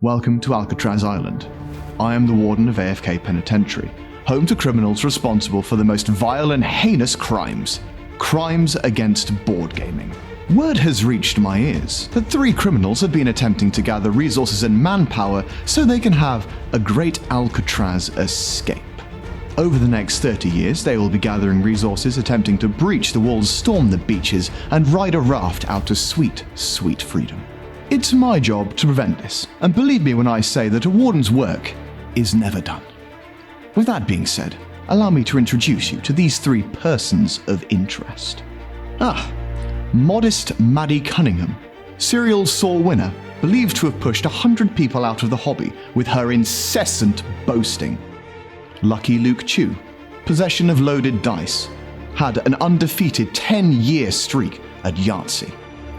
Welcome to Alcatraz Island. I am the Warden of AFK Penitentiary, home to criminals responsible for the most vile and heinous crimes. Crimes against board gaming. Word has reached my ears that 3 criminals have been attempting to gather resources and manpower so they can have a great Alcatraz escape. Over the next 30 years, they will be gathering resources, attempting to breach the walls, storm the beaches, and ride a raft out to sweet, sweet freedom. It's my job to prevent this, and believe me when I say that a warden's work is never done. With that being said, allow me to introduce you to these 3 persons of interest. Modest Maddy Cunningham, serial sore winner, believed to have pushed 100 people out of the hobby with her incessant boasting. Lucky Luke Chu, possession of loaded dice, had an undefeated 10-year streak at Yahtzee.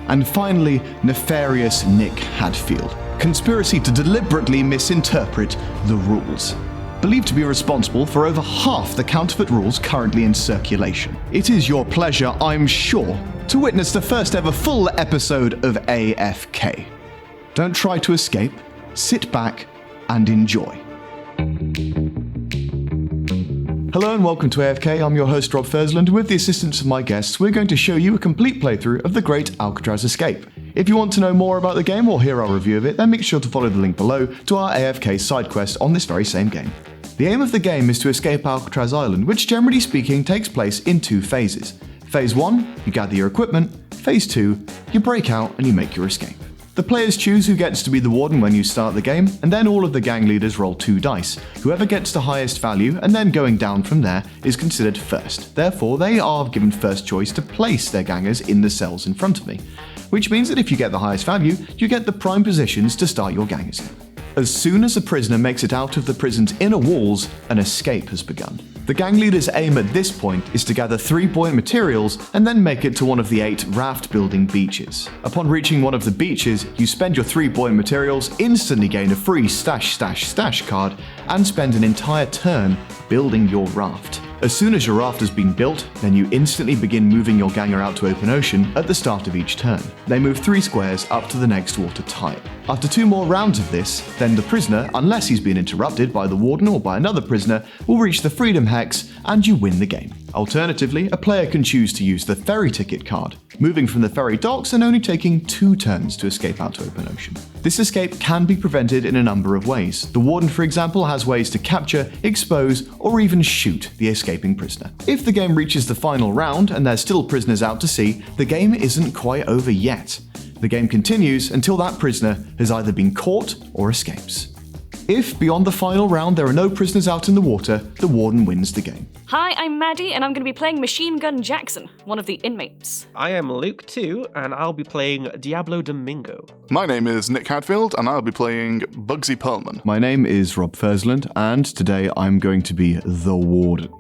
And finally, nefarious Nick Hadfield, conspiracy to deliberately misinterpret the rules. Believed to be responsible for over half the counterfeit rules currently in circulation. It is your pleasure, I'm sure, to witness the first ever full episode of AFK. Don't try to escape, sit back and enjoy. Hello and welcome to AFK, I'm your host Rob and with the assistance of my guests, we're going to show you a complete playthrough of the Great Alcatraz Escape. If you want to know more about the game or hear our review of it, then make sure to follow the link below to our AFK side quest on this very same game. The aim of the game is to escape Alcatraz Island, which generally speaking takes place in 2 phases. Phase 1, you gather your equipment. Phase 2, you break out and you make your escape. The players choose who gets to be the warden when you start the game, and then all of the gang leaders roll 2 dice. Whoever gets the highest value, and then going down from there, is considered first. Therefore, they are given first choice to place their gangers in the cells in front of me. Which means that if you get the highest value, you get the prime positions to start your gangers in. As soon as a prisoner makes it out of the prison's inner walls, an escape has begun. The gang leader's aim at this point is to gather 3 buoyant materials and then make it to one of the 8 raft-building beaches. Upon reaching one of the beaches, you spend your 3 buoyant materials, instantly gain a free stash card, and spend an entire turn building your raft. As soon as your raft has been built, then you instantly begin moving your ganger out to open ocean at the start of each turn. They move 3 squares up to the next water type. After 2 more rounds of this, then the prisoner, unless he's been interrupted by the warden or by another prisoner, will reach the freedom hex and you win the game. Alternatively, a player can choose to use the ferry ticket card, moving from the ferry docks and only taking 2 turns to escape out to open ocean. This escape can be prevented in a number of ways. The warden, for example, has ways to capture, expose, or even shoot the escaping prisoner. If the game reaches the final round and there's still prisoners out to sea, the game isn't quite over yet. The game continues until that prisoner has either been caught or escapes. If, beyond the final round, there are no prisoners out in the water, the warden wins the game. Hi, I'm Maddy, and I'm going to be playing Machine Gun Jackson, one of the inmates. I am Luke too, and I'll be playing Diablo Domingo. My name is Nick Hadfield, and I'll be playing Bugsy Pearlman. My name is Rob and today I'm going to be the warden.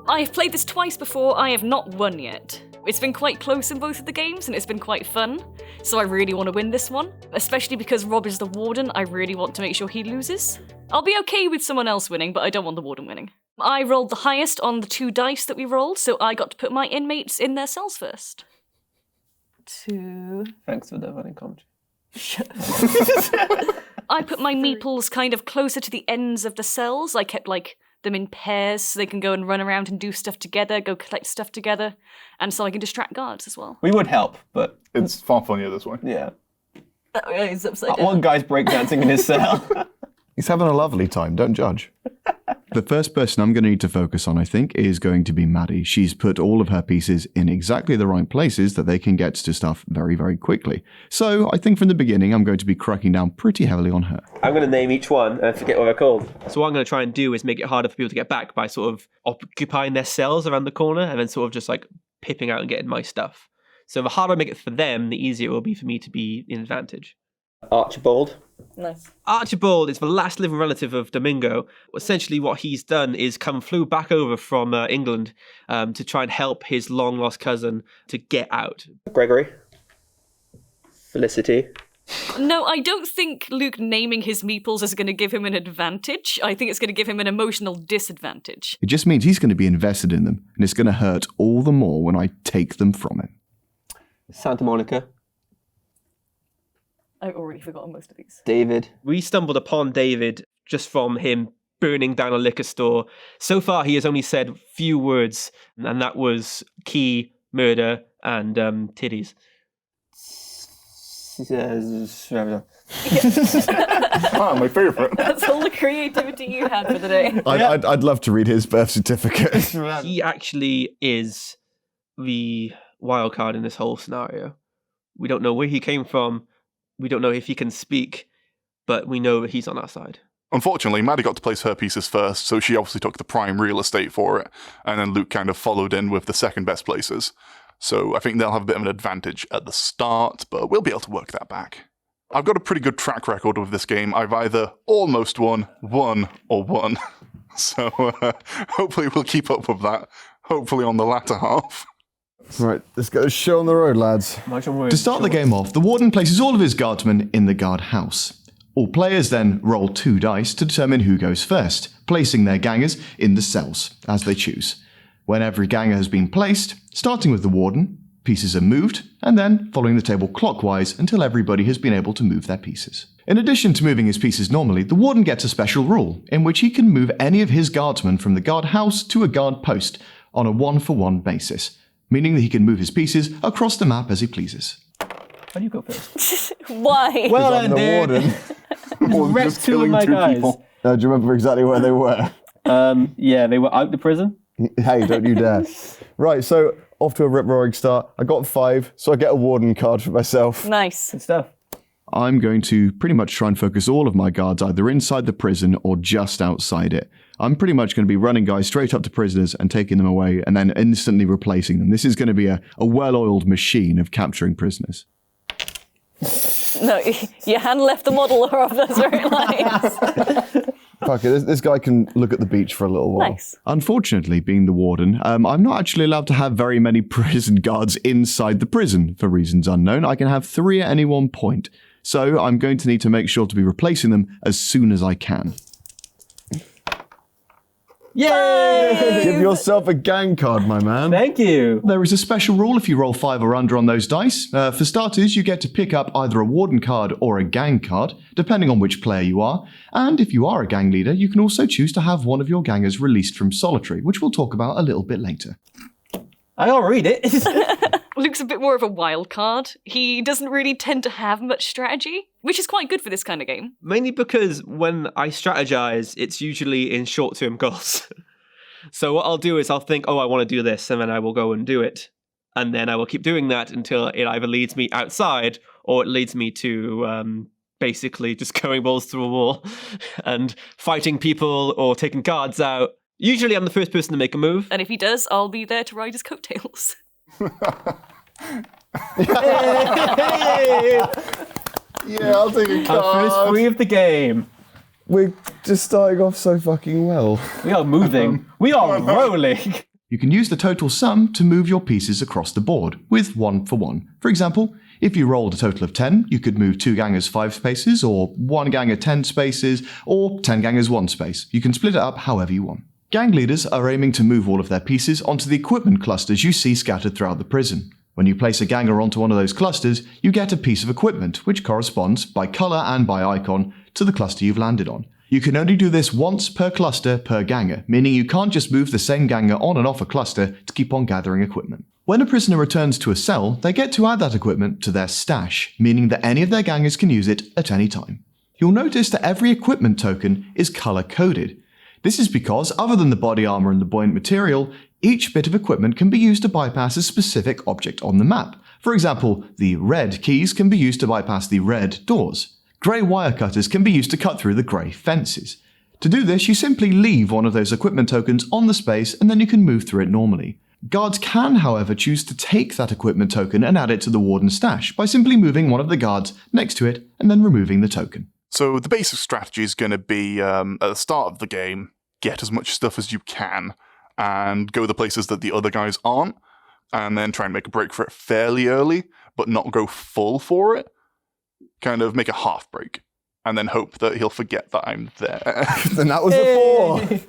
I've played this twice before, I have not won yet. It's been quite close in both of the games, and it's been quite fun, so I really want to win this one. Especially because Rob is the warden, I really want to make sure he loses. I'll be okay with someone else winning, but I don't want the warden winning. I rolled the highest on the 2 dice that we rolled, so I got to put my inmates in their cells first. 2... Thanks for the running commentary. I put my meeples kind of closer to the ends of the cells. I kept, them in pairs so they can go and run around and do stuff together, go collect stuff together, and so I can distract guards as well. We would help, but... It's far funnier this way. Yeah. He's upside down. One guy's breakdancing in his cell. He's having a lovely time, don't judge. The first person I'm going to need to focus on, I think, is going to be Maddy. She's put all of her pieces in exactly the right places that they can get to stuff very, very quickly. So I think from the beginning, I'm going to be cracking down pretty heavily on her. I'm going to name each one and forget what they're called. So what I'm going to try and do is make it harder for people to get back by sort of occupying their cells around the corner and then sort of just pipping out and getting my stuff. So the harder I make it for them, the easier it will be for me to be in advantage. Archibald. Nice. Archibald is the last living relative of Domingo. Essentially what he's done is flew back over from England to try and help his long-lost cousin to get out. Gregory. Felicity. No, I don't think Luke naming his meeples is going to give him an advantage. I think it's going to give him an emotional disadvantage. It just means he's going to be invested in them, and it's going to hurt all the more when I take them from him. Santa Monica. I've already forgotten most of these. David. We stumbled upon David just from him burning down a liquor store. So far, he has only said few words, and that was key, murder, and titties. My favourite. That's all the creativity you had for the day. I'd love to read his birth certificate. He actually is the wild card in this whole scenario. We don't know where he came from. We don't know if he can speak, but we know that he's on our side. Unfortunately, Maddy got to place her pieces first, so she obviously took the prime real estate for it, and then Luke kind of followed in with the second best places. So I think they'll have a bit of an advantage at the start, but we'll be able to work that back. I've got a pretty good track record with this game. I've either almost won, or won. So hopefully we'll keep up with that, hopefully on the latter half. Right, let's get the show on the road, lads. To To start the game off, the Warden places all of his guardsmen in the guard house. All players then roll 2 dice to determine who goes first, placing their gangers in the cells, as they choose. When every ganger has been placed, starting with the Warden, pieces are moved, and then following the table clockwise until everybody has been able to move their pieces. In addition to moving his pieces normally, the Warden gets a special rule, in which he can move any of his guardsmen from the guard house to a guard post on a 1-for-1 basis, meaning that he can move his pieces across the map as he pleases. How do you go first? Why? Well, I'm the Warden. Wrecked Just 2 of killing my 2 guys. people. Do you remember exactly where they were? Yeah, they were out the prison. Hey, don't you dare. Right, so off to a rip-roaring start. I got 5, so I get a Warden card for myself. Nice. Good stuff. I'm going to pretty much try and focus all of my guards either inside the prison or just outside it. I'm pretty much going to be running guys straight up to prisoners and taking them away and then instantly replacing them. This is going to be a well-oiled machine of capturing prisoners. No, your hand left the model of those very lines. Fuck it, this guy can look at the beach for a little while. Nice. Unfortunately, being the Warden, I'm not actually allowed to have very many prison guards inside the prison for reasons unknown. I can have 3 at any one point. So I'm going to need to make sure to be replacing them as soon as I can. Yay! Give yourself a gang card, my man. Thank you. There is a special rule if you roll 5 or under on those dice. For starters, you get to pick up either a Warden card or a gang card, depending on which player you are. And if you are a gang leader, you can also choose to have one of your gangers released from solitary, which we'll talk about a little bit later. I'll read it. Luke's a bit more of a wild card. He doesn't really tend to have much strategy, which is quite good for this kind of game. Mainly because when I strategize, it's usually in short-term goals. So what I'll do is I'll think, oh, I want to do this, and then I will go and do it. And then I will keep doing that until it either leads me outside or it leads me to basically just going balls through a wall and fighting people or taking guards out. Usually I'm the first person to make a move. And if he does, I'll be there to ride his coattails. Hey! Yeah, I'll take a Our first 3 of the game. We're just starting off so fucking well. We are moving. We are rolling. You can use the total sum to move your pieces across the board with 1-for-1. For example, if you rolled a total of 10, you could move 2 gangers 5 spaces, or 1 ganger 10 spaces, or 10 gangers 1 space. You can split it up however you want. Gang leaders are aiming to move all of their pieces onto the equipment clusters you see scattered throughout the prison. When you place a ganger onto one of those clusters, you get a piece of equipment, which corresponds, by colour and by icon, to the cluster you've landed on. You can only do this once per cluster per ganger, meaning you can't just move the same ganger on and off a cluster to keep on gathering equipment. When a prisoner returns to a cell, they get to add that equipment to their stash, meaning that any of their gangers can use it at any time. You'll notice that every equipment token is colour-coded. This is because, other than the body armor and the buoyant material, each bit of equipment can be used to bypass a specific object on the map. For example, the red keys can be used to bypass the red doors. Grey wire cutters can be used to cut through the grey fences. To do this, you simply leave one of those equipment tokens on the space and then you can move through it normally. Guards can, however, choose to take that equipment token and add it to the Warden's stash by simply moving one of the guards next to it and then removing the token. So the basic strategy is going to be, at the start of the game, get as much stuff as you can and go the places that the other guys aren't, and then try and make a break for it fairly early, but not go full for it. Kind of make a half break, and then hope that he'll forget that I'm there. Then that was a 4.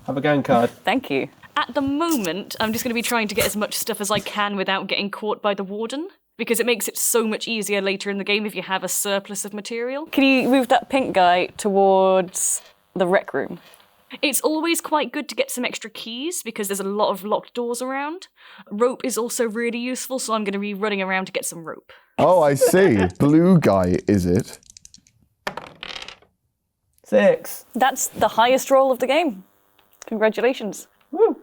Have a gang card. Thank you. At the moment, I'm just going to be trying to get as much stuff as I can without getting caught by the Warden. because it makes it so much easier later in the game if you have a surplus of material. Can you move that pink guy towards the rec room? It's always quite good to get some extra keys because there's a lot of locked doors around. Rope is also really useful, so I'm going to be running around to get some rope. Oh, I see. Blue guy, is it? 6. That's the highest roll of the game. Congratulations. Woo.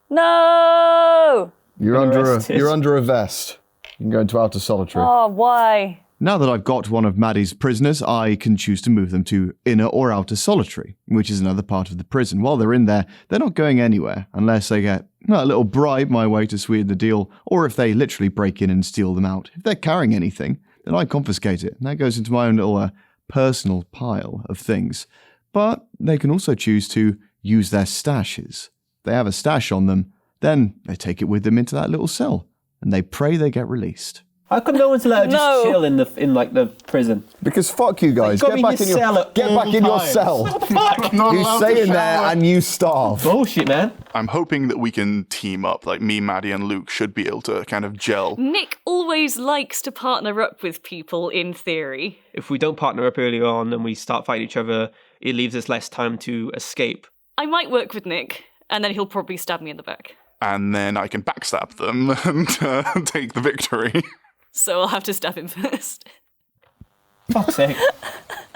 No! You're under a vest. You can go into outer solitary. Oh, why? Now that I've got one of Maddy's prisoners, I can choose to move them to inner or outer solitary, which is another part of the prison. While they're in there, they're not going anywhere unless they get a little bribe my way to sweeten the deal, or if they literally break in and steal them out. If they're carrying anything, then I confiscate it, and that goes into my own little personal pile of things. But they can also choose to use their stashes. If they have a stash on them, then they take it with them into that little cell, and they pray they get released. How come no one's allowed to just chill in the prison? Because fuck you guys. Get back in your cell. What the fuck? You stay in there and you starve. Bullshit, man. I'm hoping that we can team up. Like me, Maddy, and Luke should be able to kind of gel. Nick always likes to partner up with people, in theory. If we don't partner up early on and we start fighting each other, it leaves us less time to escape. I might work with Nick, and then he'll probably stab me in the back. And then I can backstab them and take the victory. So I'll have to stab him first. Fuck's sake.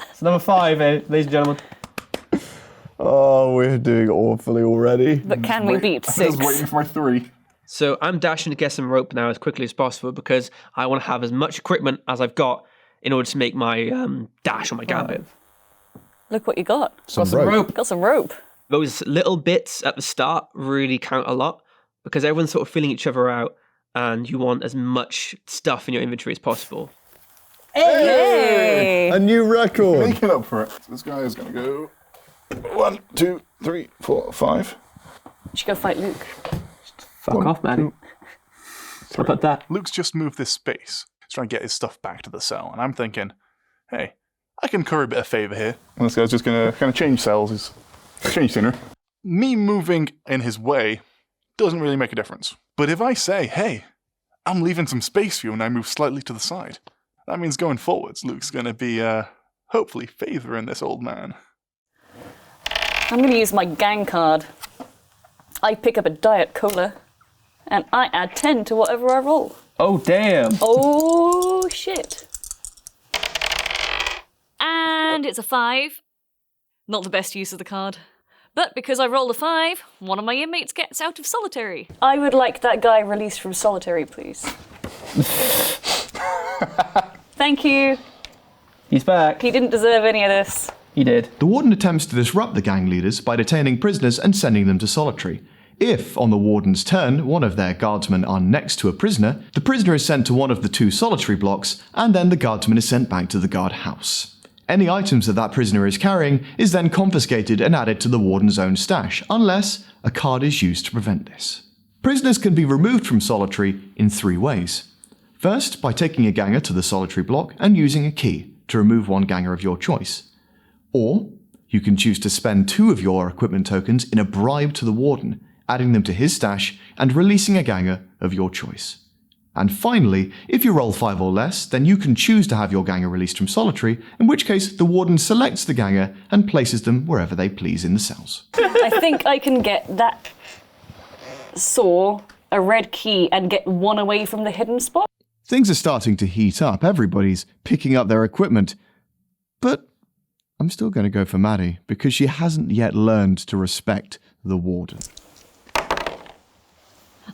It's number 5, ladies and gentlemen. Oh, we're doing awfully already. But can we beat 6? I was waiting for my 3. So I'm dashing to get some rope now as quickly as possible because I want to have as much equipment as I've got in order to make my dash on my gambit. Look what you got. Got some rope. Got some rope. Those little bits at the start really count a lot because everyone's sort of feeling each other out and you want as much stuff in your inventory as possible. Hey! A new record. Make it up for it. So this guy is going to go 1, 2, 3, 4, 5. You should go fight Luke. Fuck off, man. How about that? Luke's just moved this space. He's trying to get his stuff back to the cell. And I'm thinking, hey, I can curry a bit of favour here. And this guy's just going to kind of change cells. He's changed sooner. Me moving in his way doesn't really make a difference. But if I say, hey, I'm leaving some space for you and I move slightly to the side, that means going forwards, Luke's going to be, hopefully favouring this old man. I'm going to use my gang card. I pick up a Diet Cola, and I add 10 to whatever I roll. Oh, damn. Oh, shit. And it's a 5. Not the best use of the card. But because I rolled a 5, one of my inmates gets out of solitary. I would like that guy released from solitary, please. Thank you. He's back. He didn't deserve any of this. He did. The warden attempts to disrupt the gang leaders by detaining prisoners and sending them to solitary. If, on the warden's turn, one of their guardsmen are next to a prisoner, the prisoner is sent to one of the 2 solitary blocks, and then the guardsman is sent back to the guard house. Any items that prisoner is carrying is then confiscated and added to the warden's own stash, unless a card is used to prevent this. Prisoners can be removed from solitary in 3 ways. First, by taking a ganger to the solitary block and using a key to remove one ganger of your choice. Or, you can choose to spend 2 of your equipment tokens in a bribe to the warden, adding them to his stash and releasing a ganger of your choice. And finally, if you roll 5 or less, then you can choose to have your ganger released from solitary, in which case the warden selects the ganger and places them wherever they please in the cells. I think I can get that saw, a red key, and get 1 away from the hidden spot. Things are starting to heat up. Everybody's picking up their equipment. But I'm still going to go for Maddy, because she hasn't yet learned to respect the warden.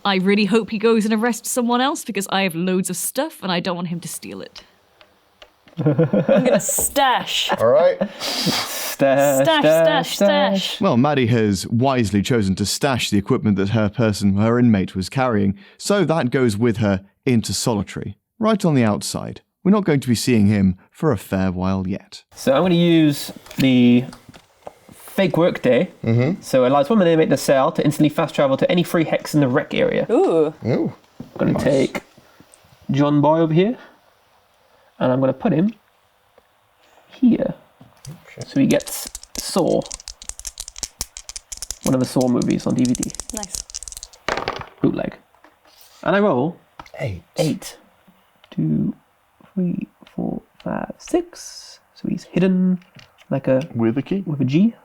I really hope he goes and arrests someone else because I have loads of stuff and I don't want him to steal it. I'm gonna stash. All right. Stash. Well, Maddy has wisely chosen to stash the equipment that her inmate was carrying, so that goes with her into solitary, right on the outside. We're not going to be seeing him for a fair while yet. So I'm going to use the fake workday. So it allows one inmate in the cell to instantly fast travel to any free hex in the rec area. Ooh. Ooh. I'm going to take John Boy over here, and I'm going to put him here. Okay. So he gets Saw. One of the Saw movies on DVD. Nice. Bootleg. And I roll 8. 8. 2, 2, 3, 4, 5, 6. So he's hidden like a With a key. with a G.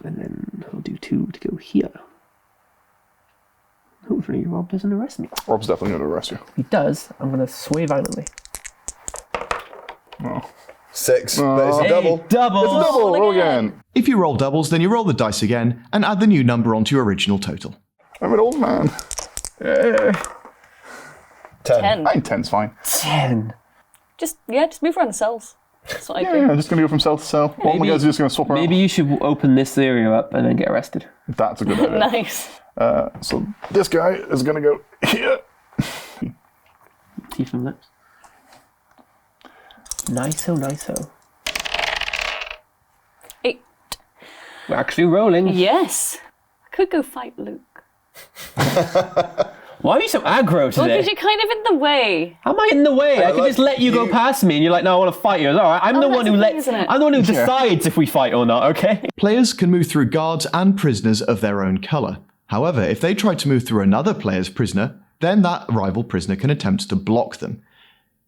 And then I'll do 2 to go here. Hopefully Rob doesn't arrest me. Rob's definitely going to arrest you. If he does, I'm going to sway violently. Oh. 6, but it's a Hey, double. double! It's a double! Roll again. If you roll doubles, then you roll the dice again and add the new number onto your original total. I'm an old man. 10. I think 10's fine. 10. Just move around the cells. That's what I do. Yeah, I'm just going to go from cell to cell. All my guys are just going to swap around. Maybe you should open this area up and then get arrested. That's a good idea. Nice. So this guy is going to go here. Teeth and lips. Nice-o. 8. We're actually rolling. Yes. I could go fight Luke. Why are you so aggro Well, today? because you're kind of in the way. How am I in the way? I could like just let you go past me and you're like, no, I want to fight you. It's all right. I'm the that's one who the thing, lets. isn't it? I'm the one who decides if we fight or not, okay? Players can move through guards and prisoners of their own colour. However, if they try to move through another player's prisoner, then that rival prisoner can attempt to block them.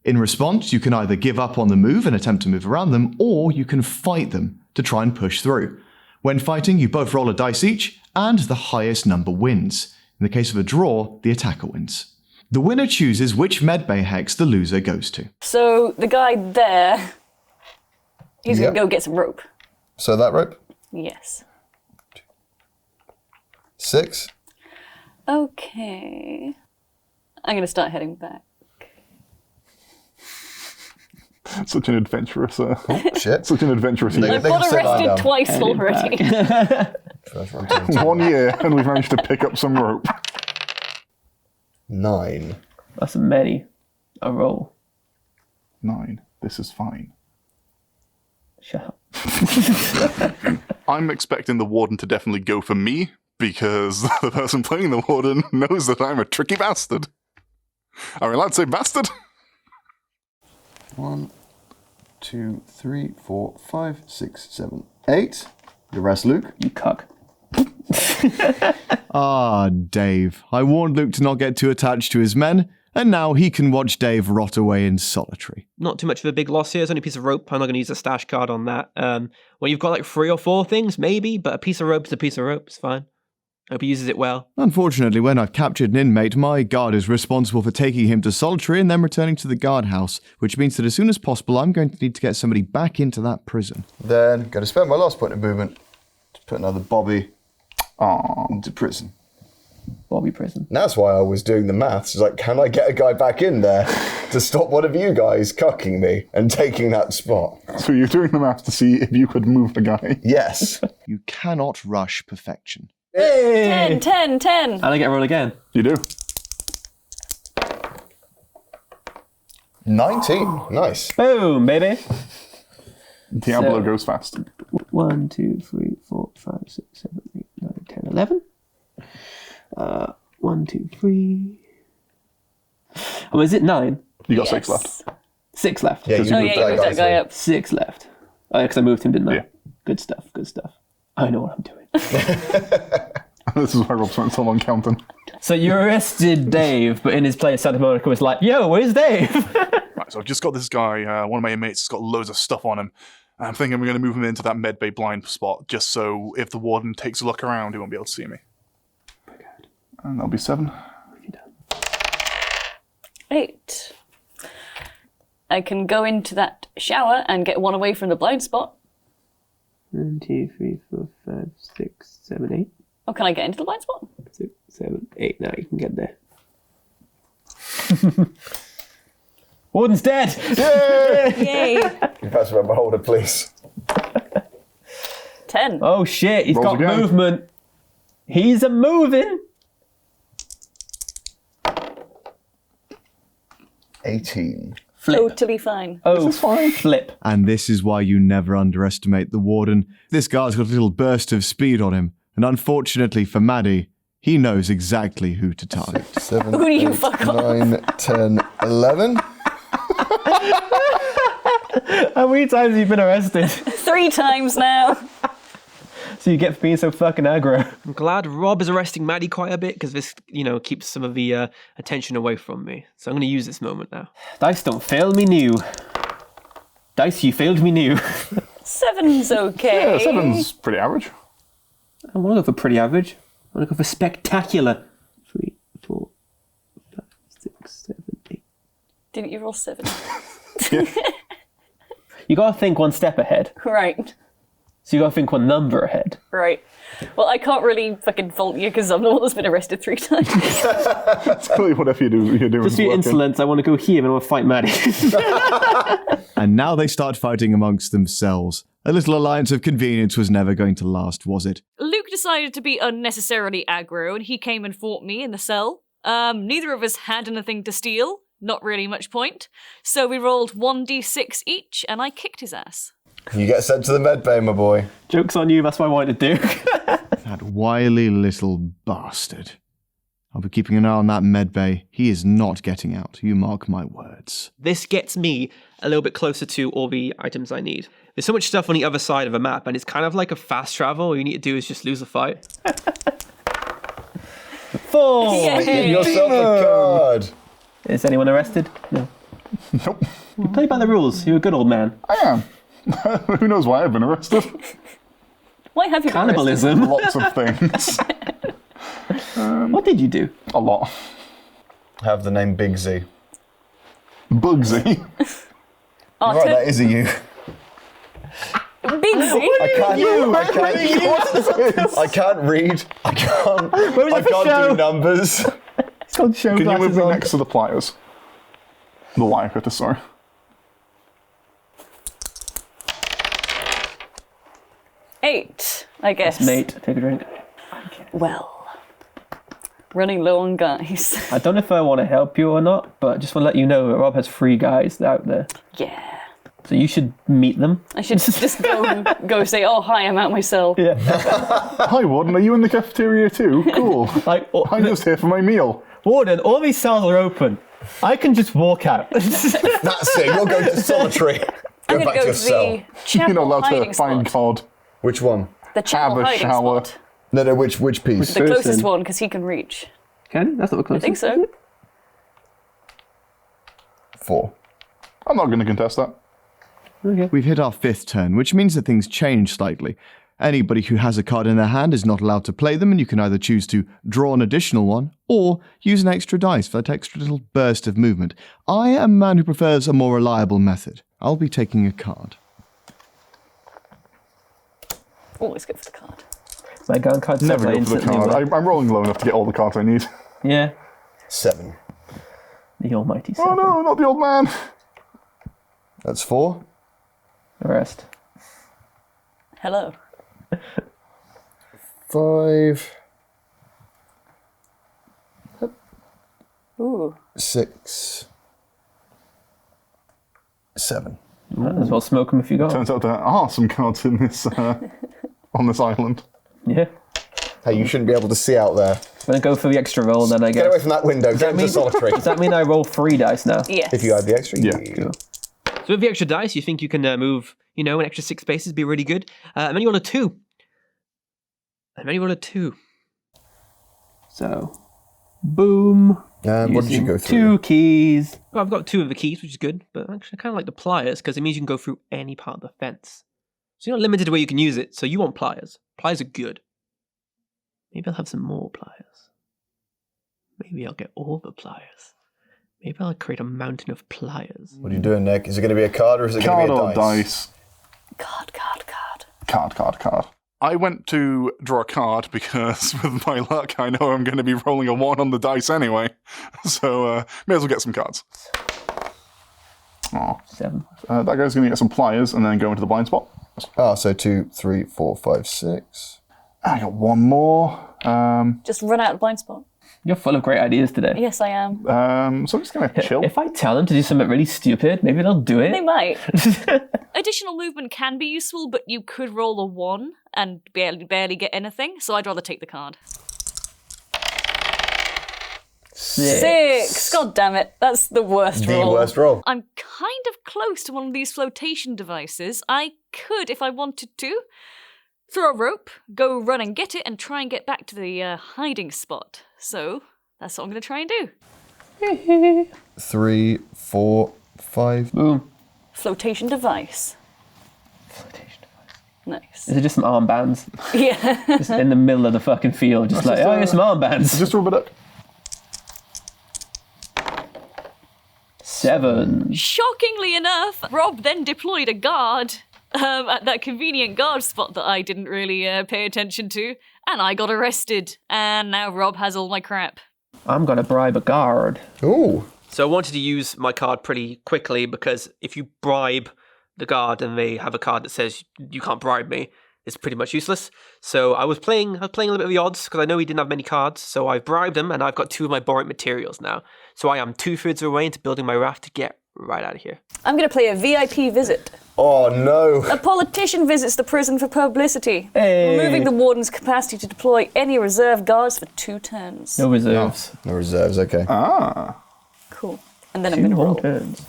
In response, you can either give up on the move and attempt to move around them, or you can fight them to try and push through. When fighting, you both roll a dice each, and the highest number wins. In the case of a draw, the attacker wins. The winner chooses which medbay hex the loser goes to. So the guy there, he's Yep. going to go get some rope. So that rope? Yes. 6. Okay. I'm going to start heading back. Such an adventurous. Shit. Such an adventurous year. I've They got can sit lying arrested down. twice Heading already. First one, 2, 1 year, and we've managed to pick up some rope. 9. That's many. A roll. 9. This is fine. Shut up. I'm expecting the warden to definitely go for me, because the person playing the warden knows that I'm a tricky bastard. Are we allowed to say bastard? 1, 2, 3, 4, 5, 6, 7, 8. The rest, Luke. You cuck. Ah, Dave. I warned Luke to not get too attached to his men, and now he can watch Dave rot away in solitary. Not too much of a big loss here. It's only a piece of rope. I'm not going to use a stash card on that. When you've got like 3 or 4 things, maybe, but a piece of rope is a piece of rope. It's fine. Hope he uses it well. Unfortunately, when I've captured an inmate, my guard is responsible for taking him to solitary and then returning to the guardhouse, which means that as soon as possible, I'm going to need to get somebody back into that prison. Then, going to spend my last point of movement to put another Bobby into prison. Bobby prison. That's why I was doing the maths. It's like, can I get a guy back in there to stop one of you guys cucking me and taking that spot? So you're doing the math to see if you could move the guy. Yes. You cannot rush perfection. Hey! 10. And I get a roll again. You do. 19. Nice. Boom, baby. Diablo So- goes fast. 1, 2, 3, 4, 5, 6, 7, 8, 9, 10, 11. 1, 2, 3. Oh, is it 9? You got 6 left. 6 left. Yeah, you Oh moved yeah, you moved that guy up. 6 left. Oh, yeah, because I moved him, didn't I? Yeah. Good stuff. I know what I'm doing. This is why Rob spent so long counting. So you arrested Dave, but in his place, Santa Monica was like, yo, where's Dave? Right, so I've just got this guy, one of my inmates has got loads of stuff on him. I'm thinking we're going to move him into that medbay blind spot, just so if the warden takes a look around, he won't be able to see me. And that'll be 7. 8. I can go into that shower and get one away from the blind spot. 1, 2, 3, 4, 5, 6, 7, 8. Or can I get into the blind spot? 6, 7, 8. Now you can get there. Warden's dead! Yay! You pass around my holder, please. 10. Oh shit, he's Rolls got again. movement. He's a moving. 18. Flip. Totally fine. Oh, flip. And this is why you never underestimate the warden. This guy's got a little burst of speed on him, and unfortunately for Maddy, he knows exactly who to target. 7, Who do you 8, fuck off? 9, 10, 11. How many times have you been arrested? 3 times now. So So you get for being so fucking aggro. I'm glad Rob is arresting Maddy quite a bit because this, keeps some of the attention away from me. So I'm going to use this moment now. Dice don't fail me new. Dice, you failed me new. 7's okay. Yeah, 7's pretty average. I want to go for pretty average. I want to go for spectacular. 3, 4, 5, 6, 7, 8. Didn't you roll 7? You got to think one step ahead. Right. So you got to think one number ahead. Right. Well, I can't really fucking fault you because I'm the one that's been arrested 3 times. It's clearly whatever you're doing. Just for your insolence, I want to go here and I want to fight Maddy. And now they start fighting amongst themselves. A little alliance of convenience was never going to last, was it? Luke decided to be unnecessarily aggro and he came and fought me in the cell. Neither of us had anything to steal. Not really much point. So we rolled 1d6 each and I kicked his ass. You get sent to the med bay, my boy. Joke's on you, that's what I wanted to do. That wily little bastard. I'll be keeping an eye on that medbay. He is not getting out. You mark my words. This gets me a little bit closer to all the items I need. There's so much stuff on the other side of a map, and it's kind of like a fast travel. All you need to do is just lose a fight. 4! Yay. Give yourself a card. Is anyone arrested? No. Nope. Tell you about the rules. You're a good old man. I am. Who knows why I've been arrested? Why have you been arrested? Cannibalism. Lots of things. What did you do? A lot. Have the name Big Z. Bugsy. Oh, Right, that is a you. Big Z? I can't read. I can't show? do numbers. It's called show Can you glasses move me on. next to the pliers? The wire cutter, sorry. Eight, I guess. Mate, take a drink. Well, running low on guys. I don't know if I want to help you or not, but I just want to let you know that Rob has 3 guys out there. Yeah. So you should meet them. I should just go say, oh, hi, I'm at my cell. Yeah. Hi, Warden, are you in the cafeteria too? Cool. Like, I'm just here for my meal. Warden, all these cells are open. I can just walk out. That's it. You're going to solitary. I'm Go going back to to go your to cell. the chapel You're not allowed hiding to find spot. cod. Which one? The chapel Have a hiding shower. spot. No, which piece? The closest Person. one, because he can reach. Can? That's not the I closest. think so. 4. I'm not going to contest that. Okay. We've hit our 5th turn, which means that things change slightly. Anybody who has a card in their hand is not allowed to play them, and you can either choose to draw an additional one, or use an extra dice for that extra little burst of movement. I am a man who prefers a more reliable method. I'll be taking a card. Always go for the card. My gun card Never play go for the instantly card. work. I'm rolling low enough to get all the cards I need. Yeah. 7. The almighty Oh 7. no, not the old man. That's 4. Arrest. Hello. 5. Ooh. 6. 7. Might as well smoke them if you got 'em. Turns out there are some cards in this on this island. Yeah. Hey, you shouldn't be able to see out there. I'm going to go for the extra roll then, I guess. Get away from that window. Get into solitary. Does that mean I roll 3 dice now? Yes. If you had the extra, Yeah. Cool. So with the extra dice, you think you can move, an extra 6 spaces, be really good. And then you roll a 2. And then you roll a 2. So, boom. And what did you Using go through? 2 keys. Well, I've got 2 of the keys, which is good, but actually I kind of like the pliers because it means you can go through any part of the fence. So you're not limited to where you can use it, so you want pliers. Pliers are good. Maybe I'll have some more pliers. Maybe I'll get all the pliers. Maybe I'll create a mountain of pliers. What are you doing, Nick? Is it going to be a card or is it going Card to be or a dice? dice? Card. I went to draw a card because with my luck, I know I'm going to be rolling a 1 on the dice anyway. So may as well get some cards. Oh, 7. that guy's going to get some pliers and then go into the blind spot. Ah, so 2, 3, 4, 5, 6. I got 1 more. Just run out of blind spot. You're full of great ideas today. Yes, I am. So I'm just going to chill. If I tell them to do something really stupid, maybe they'll do They it. might. Additional movement can be useful, but you could roll a 1 and barely get anything, so I'd rather take the card. 6! God damn it. That's the worst The roll. worst roll. I'm kind of close to one of these flotation devices. I could, if I wanted to, throw a rope, go run and get it, and try and get back to the hiding spot. So that's what I'm going to try and do. 3, 4, 5. Boom. Flotation device. Nice. Is it just some armbands? Yeah. Just in the middle of the fucking field, just like, here's some armbands. Just rub it up. 7. Shockingly enough, Rob then deployed a guard at that convenient guard spot that I didn't really pay attention to, and I got arrested. And now Rob has all my crap. I'm gonna bribe a guard. Ooh. So I wanted to use my card pretty quickly because if you bribe the guard and they have a card that says you can't bribe me, it's pretty much useless. So I was playing a little bit of the odds because I know he didn't have many cards. So I've bribed him and I've got 2 of my borrowed materials now. So I am 2/3 of the way into building my raft to get right out of here. I'm going to play a VIP visit. Oh no. A politician visits the prison for publicity, Hey. removing the warden's capacity to deploy any reserve guards for 2 turns. No reserves. No reserves, okay. Ah. Cool. And then I'm 2 going to whole roll. turns.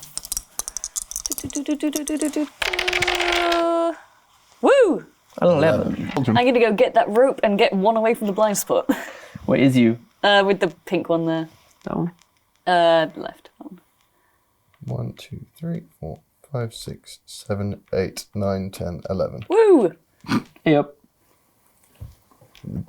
Woo! 11. I'm going to go get that rope and get one away from the blind spot. Where is you? With the pink one there. Down. Left one. 1, 2, 3, 4, 5, 6, 7, 8, 9, 10, 11. Woo! Yep.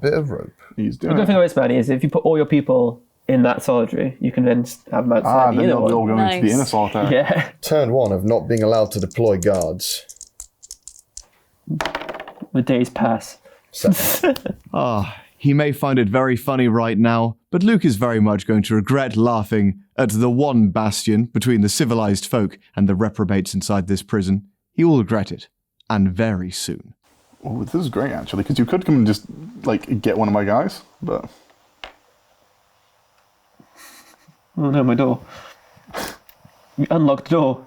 Bit of rope. He's The doing good it. thing about this, Maddy, is if you put all your people in that solitary, you can then have them outside Then the inner they'll be all one. going into the Nice. inner solitaire. Yeah. Turn 1 of not being allowed to deploy guards. The days pass. 7. He may find it very funny right now, but Luke is very much going to regret laughing at the one bastion between the civilized folk and the reprobates inside this prison. He will regret it, and very soon. Oh, this is great actually, because you could come and just like get one of my guys, but Oh no, my door. You unlocked the door.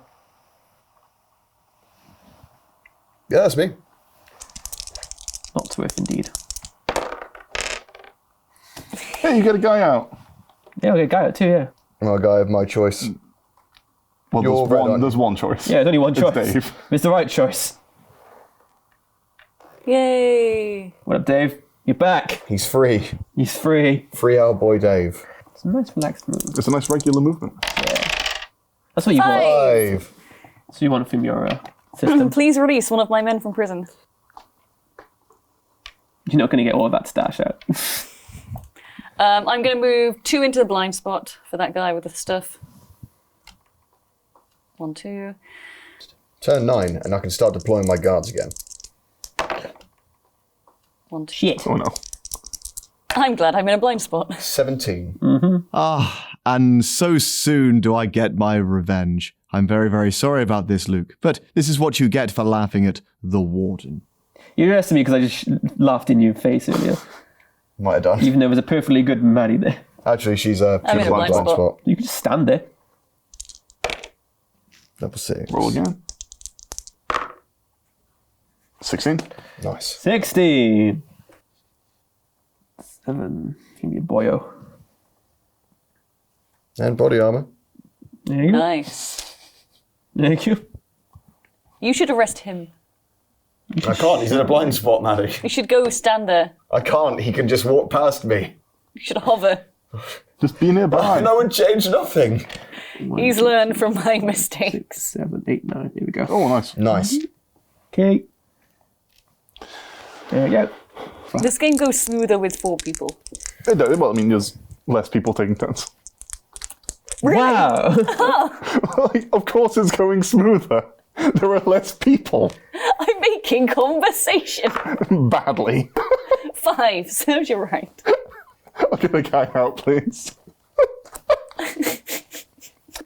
Yeah, that's me. Not Swift, indeed. hey, you get a guy out. Yeah, okay, guy out too, yeah. I'm a guy of my choice. Well, You're red on- there's one choice. Yeah, there's only one It's choice. Dave. It's the right choice. Yay! What up, Dave? You're back. He's free. He's free. Free our boy Dave. It's a nice relaxed move. It's a nice regular movement. That's what you want. 5. So you want from your system. Please release one of my men from prison. You're not going to get all of that stash out. I'm going to move 2 into the blind spot for that guy with the stuff. 1, 2. Turn 9, and I can start deploying my guards again. 1, 2. Shit. Oh no. I'm glad I'm in a blind spot. 17. And so soon do I get my revenge. I'm very, very sorry about this, Luke, but this is what you get for laughing at the Warden. You arrested me because I just laughed in your face earlier. Might have done. Even though there was a perfectly good Maddy there. Actually, she's I'm in a blind blind spot. You could just stand there. Double 6. Roll again. 16. Nice. 16. 7. Give me a boyo. And body armor. There you go. Nice. Thank you. You should arrest him. I can't. He's in a blind spot, Maddy. You should go stand there. I can't. He can just walk past me. You should hover. Just be nearby. No one changed nothing. He's learned from my mistakes. 7, 8, 9. Here we go. Oh, nice. Nice. Okay. There we go. This game goes smoother with 4 people. It does. Well, I mean, there's less people taking turns. Wow. Like, of course it's going smoother. There are less people. I'm making conversation. Badly. 5, serves you right. I'll get a guy out, please.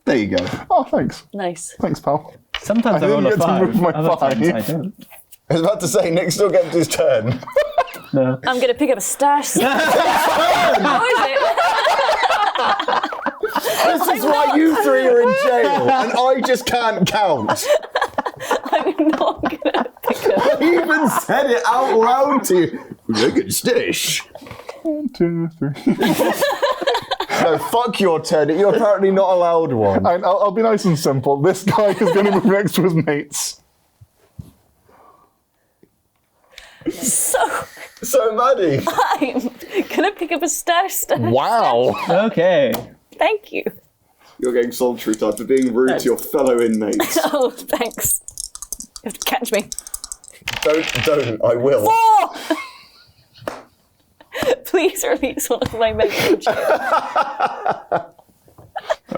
There you go. Oh, thanks. Nice. Thanks, pal. Sometimes I I roll didn't a get to 5. move my Other times I 5. don't. I was about to say, Nick still gets his turn. No. I'm going to pick up a stash. How is it? This is why you 3 are in jail, and I just can't count. I'm not going to pick up. I even said it out loud to you. Look at Stish. 1, 2, 3. No, fuck your turn. You're apparently not allowed one. I'll be nice and simple. This guy is going to move next to his mates. Son So Maddy. I'm gonna pick up a stash. Wow. Okay. Thank you. You're getting solitary time for being rude to your fellow inmates. Oh, thanks. You have to catch me. Don't. I will. 4! Please release one of my messages. All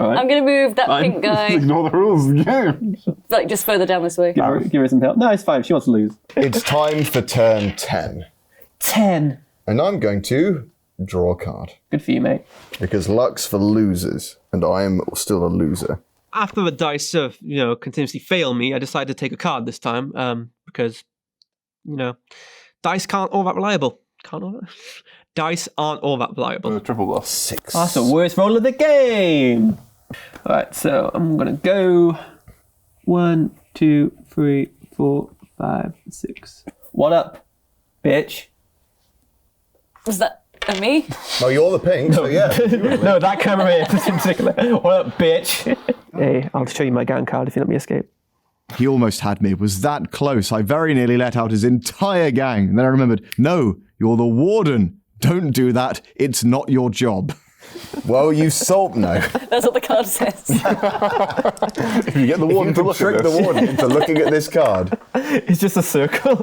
right. I'm gonna move that pink guy, Ignore the rules of the game. like just further down this way. Give her some help. No, it's fine. She wants to lose. It's time for turn 10. 10. And I'm going to draw a card. Good for you, mate. Because luck's for losers, and I am still a loser. After the dice continuously fail me, I decided to take a card this time because, dice aren't all that reliable. Dice aren't all that reliable. Triple bluff. 6. That's the worst roll of the game. All right, so I'm going to go 1, 2, 3, 4, 5, 6. What up, bitch? Was that me? Oh, you're the pink, so yeah. No, that camera in particular. What up, bitch? Hey, I'll show you my gang card if you let me escape. He almost had me. It was that close. I very nearly let out his entire gang. And then I remembered, no, you're the warden. Don't do that. It's not your job. Well, you sold. No. That's what the card says. If you get the warden to You look trick at the this, warden into looking at this card. It's just a circle.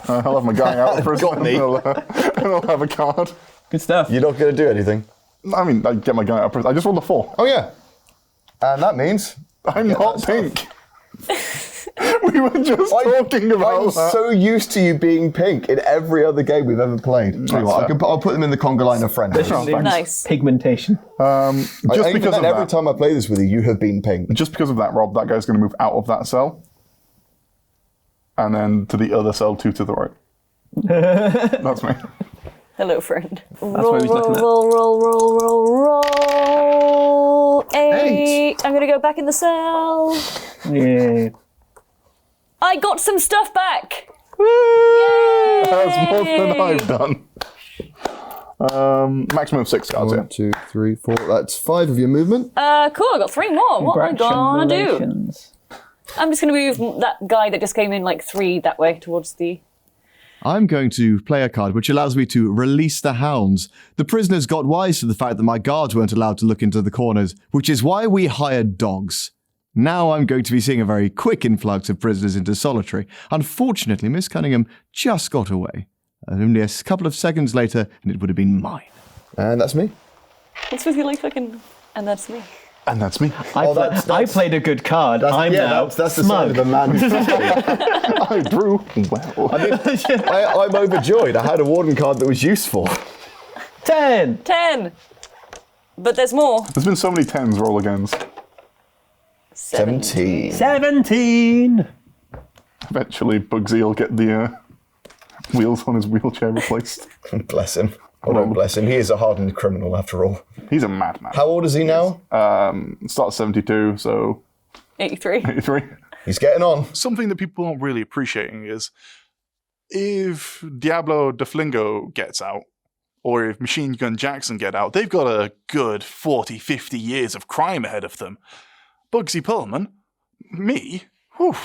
I'll have my guy out of prison Got me. and I'll have a card. Good stuff. You're not going to do anything. I mean, I get my guy out of prison. I just rolled a 4. Oh, yeah. And that means... I'm not pink. We were just talking about I'm that. so used to you being pink in every other game we've ever played. Tell you what, I'll put them in the conga line of friends. Nice. Pigmentation. Just Even because then, of every that. time I play this with you, you have been pink. Just because of that, Rob, that guy's going to move out of that cell. And then to the other cell, 2 to the right. That's me. Hello, friend. That's what he was looking at. Roll. 8. I'm gonna go back in the cell. Yeah. I got some stuff back. Woo! That's more than I've done. Maximum of 6 cards, 1, 2, 3, 4. That's 5 of your movement. Cool. I got 3 more. What am I gonna do? Congratulations. I'm just gonna move that guy that just came in like 3 that way towards the. I'm going to play a card which allows me to release the hounds. The prisoners got wise to the fact that my guards weren't allowed to look into the corners, which is why we hired dogs. Now I'm going to be seeing a very quick influx of prisoners into solitary. Unfortunately, Miss Cunningham just got away. Only a couple of seconds later, and it would have been mine. And that's me. What's with you like fucking? And that's me. And that's me. I played a good card. I'm now that's the smug. sign of a man. I drew well. I'm overjoyed. I had a warden card that was useful. 10. 10. But there's more. There's been so many 10s roll against. 17. 17. Eventually, Bugsy will get the wheels on his wheelchair replaced. Bless him. Oh, don't bless him. He is a hardened criminal, after all. He's a madman. How old is he now? Starts 72, so 83. 83. He's getting on. Something that people aren't really appreciating is if Diablo DeFlingo gets out, or if Machine Gun Jackson get out, they've got a good 40, 50 years of crime ahead of them. Bugsy Pullman, me, whew,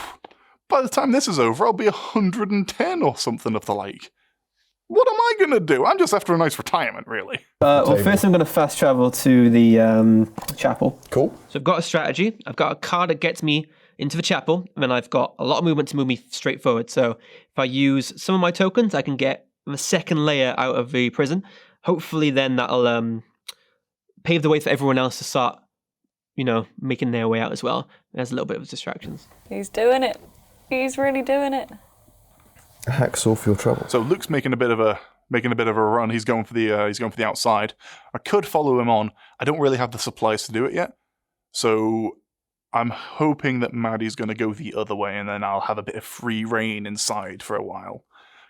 by the time this is over, I'll be 110 or something of the like. What am I going to do? I'm just after a nice retirement, really. Well, first I'm going to fast travel to the chapel. Cool. So I've got a strategy. I've got a card that gets me into the chapel, and then I've got a lot of movement to move me straight forward. So if I use some of my tokens, I can get the second layer out of the prison. Hopefully then that'll pave the way for everyone else to start, making their way out as well. There's a little bit of distractions. He's doing it. He's really doing it. Hacks off your trouble. So Luke's making a bit of a run. He's going for the outside. I could follow him on. I don't really have the supplies to do it yet. So I'm hoping that Maddy's going to go the other way, and then I'll have a bit of free reign inside for a while.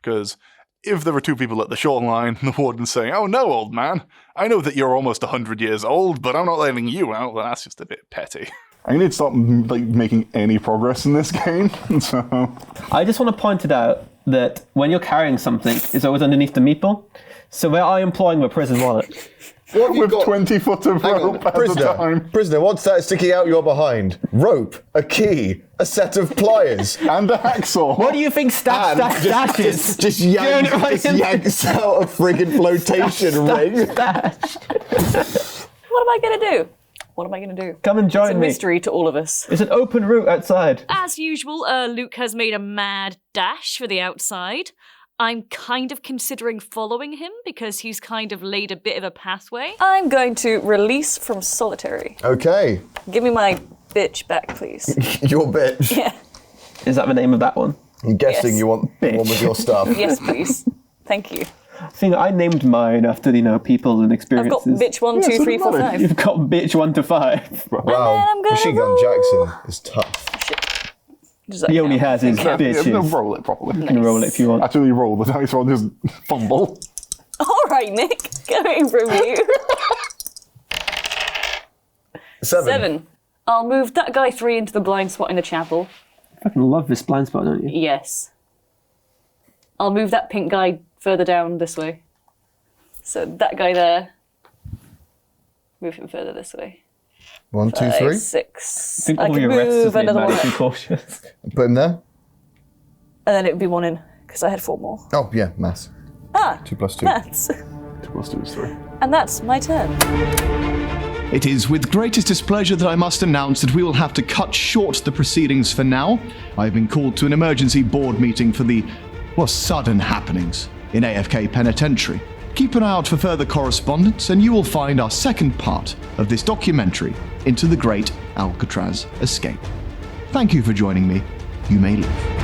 Because if there were 2 people at the shoreline, the warden's saying, "Oh no, old man, I know that you're almost 100 years old, but I'm not letting you out," well, that's just a bit petty. I need to stop making any progress in this game. So I just want to point it out that when you're carrying something, it's always underneath the meeple. So where I am employing my prison wallet, What have you with got? 20 foot of Hang on, rope at a time. Prisoner, what's that sticking out your behind? Rope, a key, a set of pliers. And a hacksaw. What do you think stash is? Just yanks out a friggin' flotation ring. What am I gonna do? What am I going to do? Come and join it's a me. mystery to all of us. It's an open route outside. As usual, Luke has made a mad dash for the outside. I'm kind of considering following him because he's kind of laid a bit of a pathway. I'm going to release from solitary. Okay. Give me my bitch back, please. Your bitch. Yeah. Is that the name of that one? I'm guessing Yes. you want one with your stuff. Yes, please. Thank you. I think I named mine after, people and I've experiences. got bitch 1, 2, 3, 4, 5. You've got bitch 1 to 5. Wow. I'm gonna Machine Gun roll. Jackson is tough. Shit. Does that He only count? has his Okay. bitches. No, roll it properly. You can roll it if you want. Actually, roll the dice roll, just fumble. All right, Nick. Going from you. 7. I'll move that guy 3 into the blind spot in the chapel. I fucking love this blind spot, don't you? Yes. I'll move that pink guy further down this way. So that guy there. Move him further this way. 1, 2, 5, 3. 6. I think I all can your rests has move made another one. Maddy too cautious. Put him there. And then it would be 1 in, because I had 4 more. Oh, yeah, maths. 2 plus 2. That's. 2 plus 2 is 3. And that's my turn. It is with greatest displeasure that I must announce that we will have to cut short the proceedings for now. I've been called to an emergency board meeting for the, sudden happenings in AFK Penitentiary. Keep an eye out for further correspondence, and you will find our second part of this documentary into the great Alcatraz escape. Thank you for joining me. You may leave.